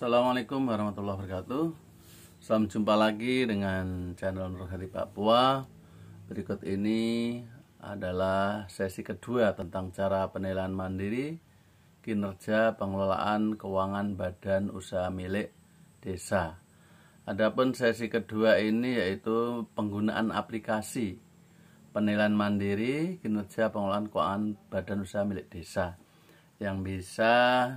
Assalamualaikum warahmatullahi wabarakatuh. Salam jumpa lagi dengan channel Nur Hadi Papua. Berikut ini adalah sesi kedua tentang cara penilaian mandiri kinerja pengelolaan keuangan badan usaha milik desa. Adapun sesi kedua ini yaitu penggunaan aplikasi penilaian mandiri kinerja pengelolaan keuangan badan usaha milik desa yang bisa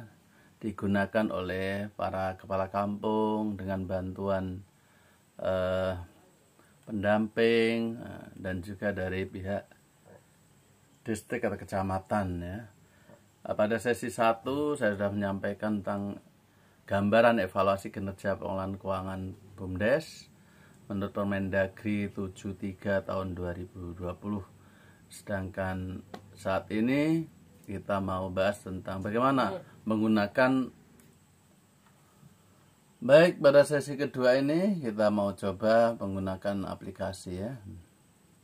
digunakan oleh para kepala kampung dengan bantuan pendamping dan juga dari pihak distrik atau kecamatan ya. Pada sesi 1 saya sudah menyampaikan tentang gambaran evaluasi kinerja pengelolaan keuangan BUMDes menurut Permendagri 73 tahun 2020. Sedangkan saat ini kita mau bahas tentang bagaimana menggunakan. Baik, pada sesi kedua ini kita mau coba menggunakan aplikasi ya.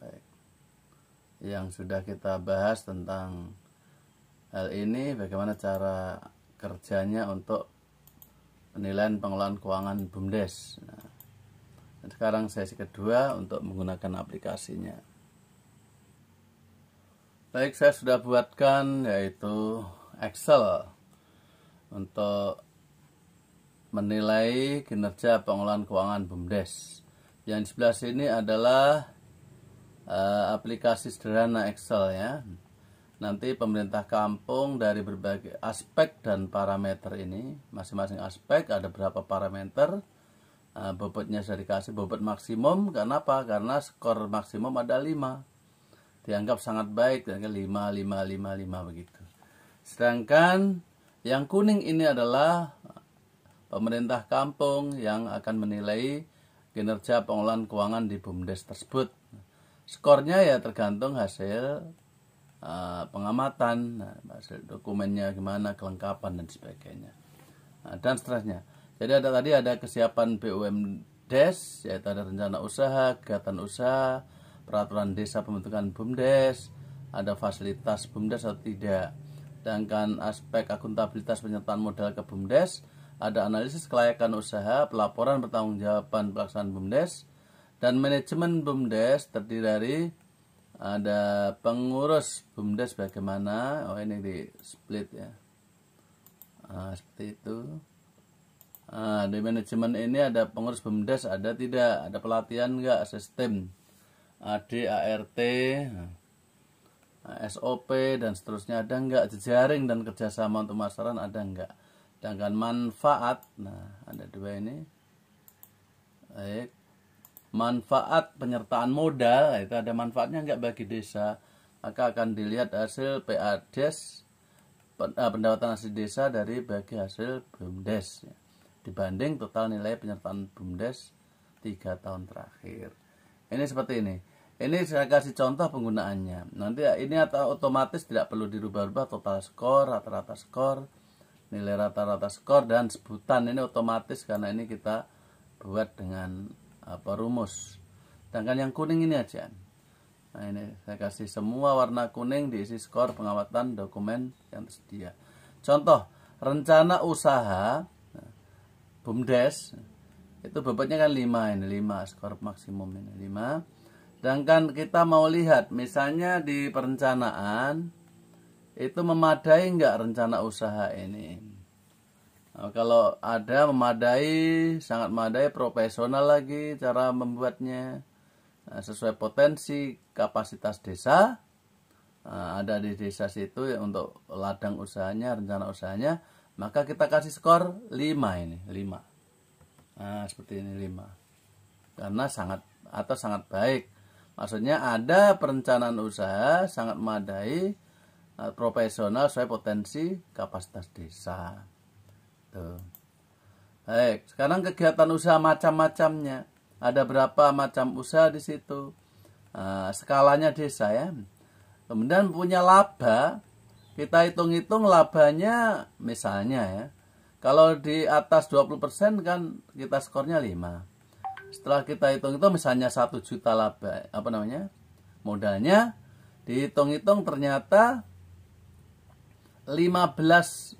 Baik. Yang sudah kita bahas tentang hal ini, bagaimana cara kerjanya untuk penilaian pengelolaan keuangan BUMDes. Nah, sekarang sesi kedua untuk menggunakan aplikasinya. Baik, saya sudah buatkan yaitu Excel untuk menilai kinerja pengelolaan keuangan BUMDes. Yang di sebelah sini adalah aplikasi sederhana Excel ya. Nanti pemerintah kampung dari berbagai aspek dan parameter ini, masing-masing aspek ada berapa parameter, bobotnya sudah dikasih bobot maksimum. Kenapa? Karena skor maksimum ada 5. Dianggap sangat baik, dan 5 begitu. Sedangkan yang kuning ini adalah pemerintah kampung yang akan menilai kinerja pengelolaan keuangan di BUMDes tersebut. Skornya ya tergantung hasil pengamatan, hasil dokumennya gimana, kelengkapan dan sebagainya, dan seterusnya. Jadi tadi ada kesiapan BUMDes, yaitu ada rencana usaha, kegiatan usaha, peraturan desa pembentukan BUMDes, ada fasilitas BUMDes atau tidak. Sedangkan aspek akuntabilitas penyertaan modal ke BUMDes, ada analisis kelayakan usaha, pelaporan pertanggungjawaban pelaksanaan BUMDes, dan manajemen BUMDes terdiri dari ada pengurus BUMDes bagaimana. Oh, ini di split ya. Seperti itu. Di manajemen ini ada pengurus BUMDes ada tidak, ada pelatihan enggak, sistem AD, ART, SOP dan seterusnya ada enggak, jejaring dan kerjasama untuk masyarakat ada enggak. Sedangkan manfaat, nah ada 2 ini. Baik. Manfaat penyertaan modal, itu ada manfaatnya enggak bagi desa, maka akan dilihat hasil PADes, pendapatan asli desa dari bagi hasil BUMDes ya, dibanding total nilai penyertaan BUMDes 3 tahun terakhir. Ini seperti ini. Ini saya kasih contoh penggunaannya. Nanti ini otomatis tidak perlu dirubah-rubah, total skor, rata-rata skor, nilai rata-rata skor, dan sebutan ini otomatis karena ini kita buat dengan rumus. Sedangkan yang kuning ini aja. Nah, ini saya kasih semua warna kuning diisi skor pengamatan dokumen yang tersedia. Contoh, rencana usaha BUMDes itu bobotnya kan 5 ini, 5 skor maksimum ini 5. Sedangkan kita mau lihat misalnya di perencanaan itu memadai enggak rencana usaha ini. Nah, kalau ada memadai, sangat memadai, profesional lagi cara membuatnya, sesuai potensi kapasitas desa. Ada di desa situ ya, untuk ladang usahanya, rencana usahanya, maka kita kasih skor 5 ini, 5. Nah, seperti ini 5. Karena sangat baik. Maksudnya ada perencanaan usaha sangat memadai, profesional sesuai potensi kapasitas desa. Tuh. Baik, sekarang kegiatan usaha macam-macamnya. Ada berapa macam usaha di situ. Skalanya desa ya. Kemudian punya laba, kita hitung-hitung labanya misalnya ya. Kalau di atas 20% kan kita skornya 5. Setelah kita hitung itu misalnya 1 juta laba, modalnya, dihitung-hitung ternyata 15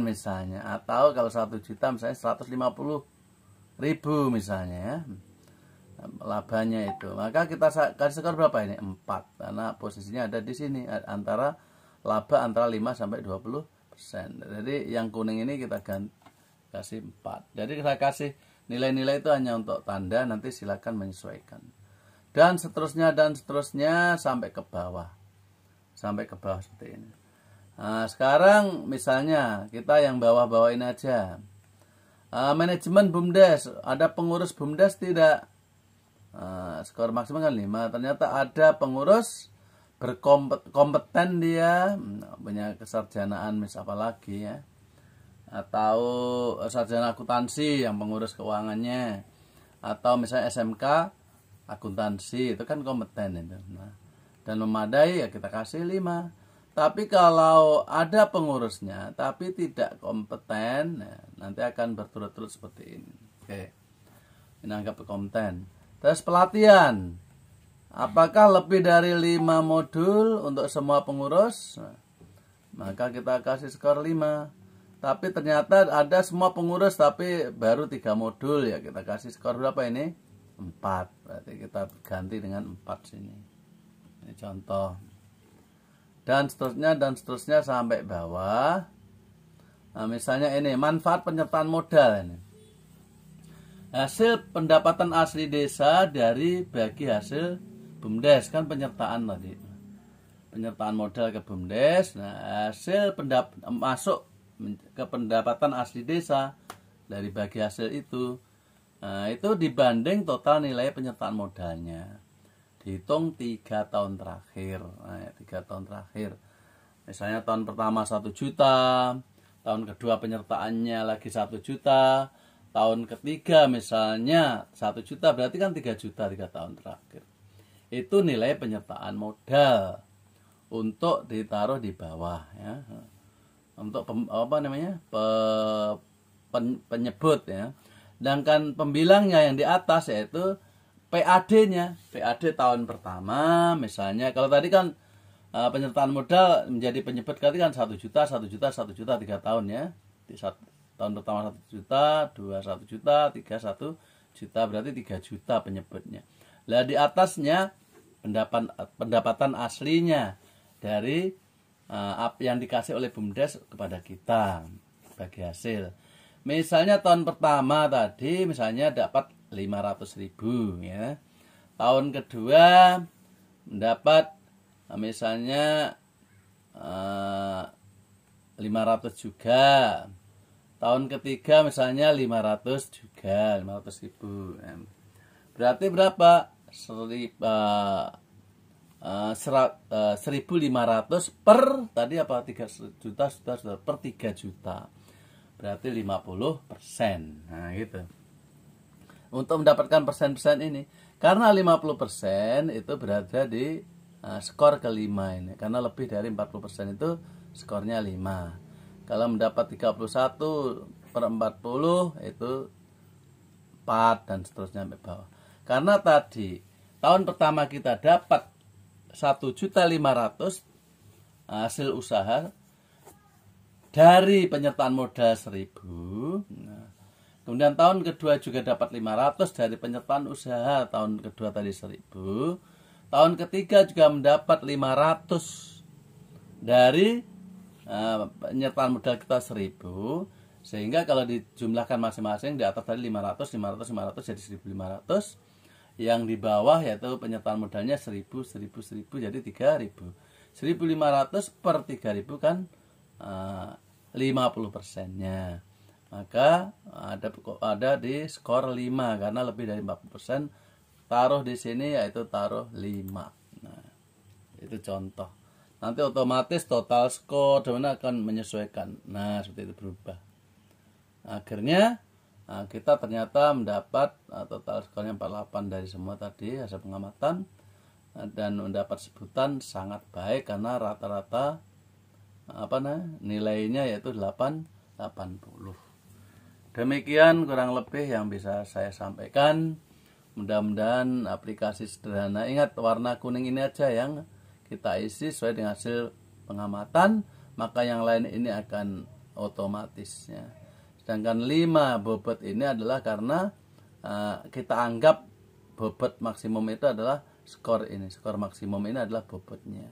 misalnya, atau kalau 1 juta misalnya 150.000 misalnya ya, labanya itu, maka kita kasih skor berapa ini? 4, karena posisinya ada di sini antara laba antara 5 sampai 20%. Jadi yang kuning ini kita kasih 4. Jadi saya kasih nilai-nilai itu hanya untuk tanda, nanti silakan menyesuaikan. Dan seterusnya sampai ke bawah. Sampai ke bawah seperti ini. Nah, sekarang misalnya kita yang bawah-bawah ini aja. Manajemen BUMDes, ada pengurus BUMDes tidak? Skor maksimal kan 5. Ternyata ada pengurus berkompeten, dia punya kesarjanaan apa lagi ya, atau sarjana akuntansi yang pengurus keuangannya, atau misalnya SMK akuntansi, itu kan kompeten itu. Nah, dan memadai ya kita kasih 5. Tapi kalau ada pengurusnya tapi tidak kompeten, nah, nanti akan berturut-turut seperti ini. Oke, ini anggap kompeten. Terus pelatihan, apakah lebih dari 5 modul untuk semua pengurus? Nah, maka kita kasih skor 5. Tapi ternyata ada semua pengurus tapi baru 3 modul, ya kita kasih skor berapa ini? 4. Berarti kita ganti dengan 4 sini. Ini contoh. Dan seterusnya sampai bawah. Nah, misalnya ini manfaat penyertaan modal ini. Hasil pendapatan asli desa dari bagi hasil BUMDes, kan penyertaan tadi. Penyertaan modal ke BUMDes. Nah, hasil masuk ke pendapatan asli desa dari bagi hasil itu. Nah, itu dibanding total nilai penyertaan modalnya. Dihitung 3 tahun terakhir. Nah, 3 tahun terakhir. Misalnya tahun pertama 1 juta, tahun kedua penyertaannya lagi 1 juta, tahun ketiga misalnya 1 juta, berarti kan 3 juta 3 tahun terakhir. Itu nilai penyertaan modal untuk ditaruh di bawah ya. Untuk penyebut ya. Sedangkan pembilangnya yang di atas yaitu PAD-nya. PAD tahun pertama misalnya, kalau tadi kan penyertaan modal menjadi penyebut berarti kan 1 juta 1 juta 1 juta 3 tahun ya. Tahun pertama 1 juta, 2 1 juta, 3 1 juta, berarti 3 juta penyebutnya. Lah di atasnya pendapatan aslinya dari yang dikasih oleh BUMDes kepada kita bagi hasil. Misalnya tahun pertama tadi misalnya dapat 500.000 ya. Tahun kedua mendapat misalnya 500 juga. Tahun ketiga misalnya 500 juga, 500.000. Berarti berapa? 1.500 per tadi apa? 3 juta sudah per 3 juta. Berarti 50%. Nah, gitu. Untuk mendapatkan persen-persen ini, karena 50% itu berada di skor kelima ini. Karena lebih dari 40% itu skornya 5. Kalau mendapat 31 per 40 itu 4 dan seterusnya sampai bawah. Karena tadi tahun pertama kita dapat 1.500.000 hasil usaha dari penyertaan modal 1.000. Nah, kemudian tahun kedua juga dapat 500 dari penyertaan usaha tahun kedua tadi 1.000. Tahun ketiga juga mendapat 500 dari penyertaan modal kita 1.000, sehingga kalau dijumlahkan masing-masing di atas tadi 500 jadi 1.500, yang di bawah yaitu penyertaan modalnya 1.000 jadi 3.000. 1.500 per 3.000 kan 50%-nya. Maka ada di skor 5 karena lebih dari 40%. Taruh di sini yaitu taruh 5. Nah, itu contoh. Nanti otomatis total skor akan menyesuaikan. Nah, seperti itu berubah. Akhirnya kita ternyata mendapat total skornya 48 dari semua tadi hasil pengamatan, dan mendapat sebutan sangat baik karena rata-rata nilainya yaitu 880. Demikian kurang lebih yang bisa saya sampaikan. Mudah-mudahan aplikasi sederhana. Ingat, warna kuning ini aja yang kita isi sesuai dengan hasil pengamatan, maka yang lain ini akan otomatisnya. Sedangkan 5 bobot ini adalah karena kita anggap bobot maksimum itu adalah skor ini. Skor maksimum ini adalah bobotnya.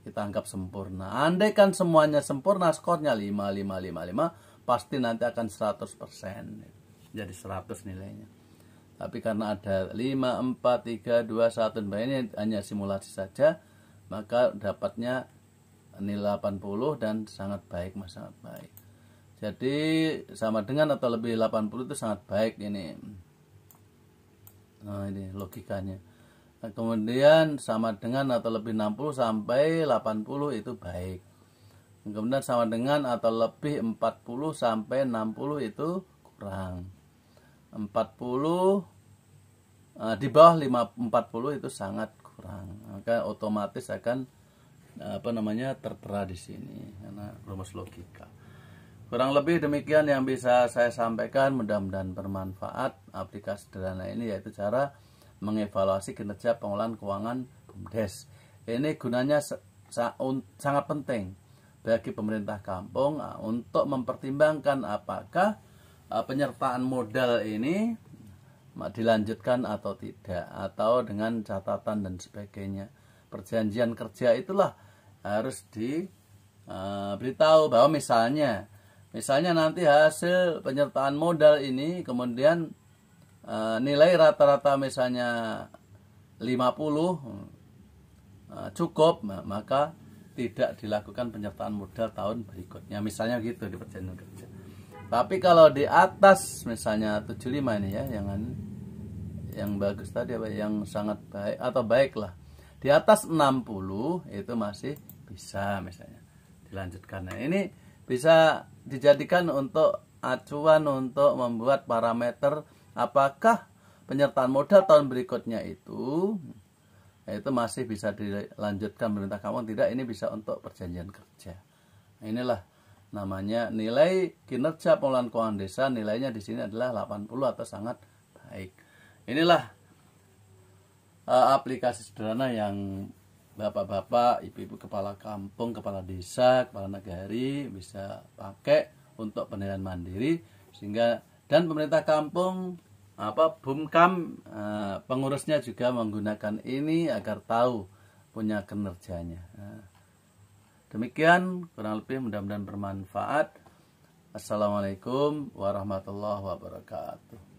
Kita anggap sempurna. Andai kan semuanya sempurna, skornya 5, 5, 5, 5, pasti nanti akan 100%. Jadi 100 nilainya. Tapi karena ada 5, 4, 3, 2, 1, ini hanya simulasi saja, maka dapatnya nilai 80 dan sangat baik, Mas, sangat baik. Jadi sama dengan atau lebih 80 itu sangat baik ini. Nah, ini logikanya. Nah, kemudian sama dengan atau lebih 60 sampai 80 itu baik. Kemudian sama dengan atau lebih 40 sampai 60 itu kurang. 40 di bawah 40 itu sangat kurang. Maka otomatis akan tertera di sini karena rumus logika. Kurang lebih demikian yang bisa saya sampaikan, mudah-mudahan bermanfaat. Aplikasi sederhana ini yaitu cara mengevaluasi kinerja pengelolaan keuangan BUMDes. Ini gunanya sangat penting bagi pemerintah kampung untuk mempertimbangkan apakah penyertaan modal ini dilanjutkan atau tidak, atau dengan catatan dan sebagainya. Perjanjian kerja itulah harus diberitahu bahwa misalnya nanti hasil penyertaan modal ini kemudian nilai rata-rata misalnya 50 cukup, maka tidak dilakukan penyertaan modal tahun berikutnya, misalnya gitu di perjanjian kerja. Tapi kalau di atas misalnya 75 ini ya, yang bagus tadi apa, yang sangat baik atau baiklah, di atas 60 itu masih bisa misalnya dilanjutkan. Nah, ini bisa dijadikan untuk acuan untuk membuat parameter apakah penyertaan modal tahun berikutnya itu masih bisa dilanjutkan pemerintah kampung, tidak, ini bisa untuk perjanjian kerja. Nah, inilah namanya nilai kinerja pengelolaan keuangan desa, nilainya di sini adalah 80 atau sangat baik. Inilah aplikasi sederhana yang bapak-bapak, ibu-ibu kepala kampung, kepala desa, kepala nagari bisa pakai untuk penilaian mandiri, sehingga dan pemerintah kampung BUMKAM pengurusnya juga menggunakan ini agar tahu punya kinerjanya. Demikian kurang lebih, mudah-mudahan bermanfaat. Assalamualaikum warahmatullahi wabarakatuh.